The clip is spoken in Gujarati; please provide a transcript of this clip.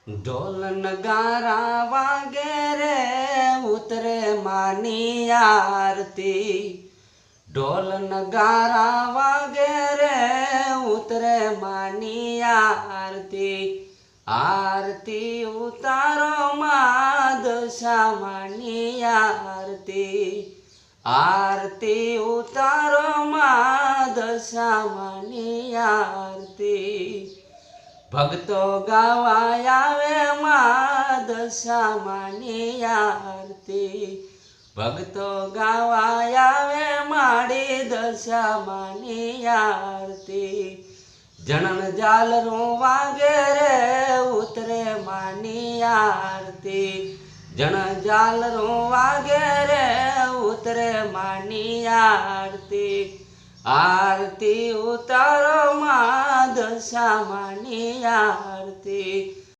ઢોલ નગારા વાગે રે ઉતરે માની આરતી, ઢોલ નગારા વાગે રે ઉતરે માની આરતી, આરતી ઉતારો માં દશા માની આરતી, આરતી ઉતારો માં દશા માની આરતી, ભક્તો ગાવા આવે માં દશા માની આરતી, ભક્તો ગાવા આવે માડી દશા માની આરતી, જણન ઝાલરું વાગે રે ઉતરે માની આરતી, જણ ઝાલરું વાગે રે ઉતરે માની આરતી, આરતી ઉતારો માં દશા માની આરતી,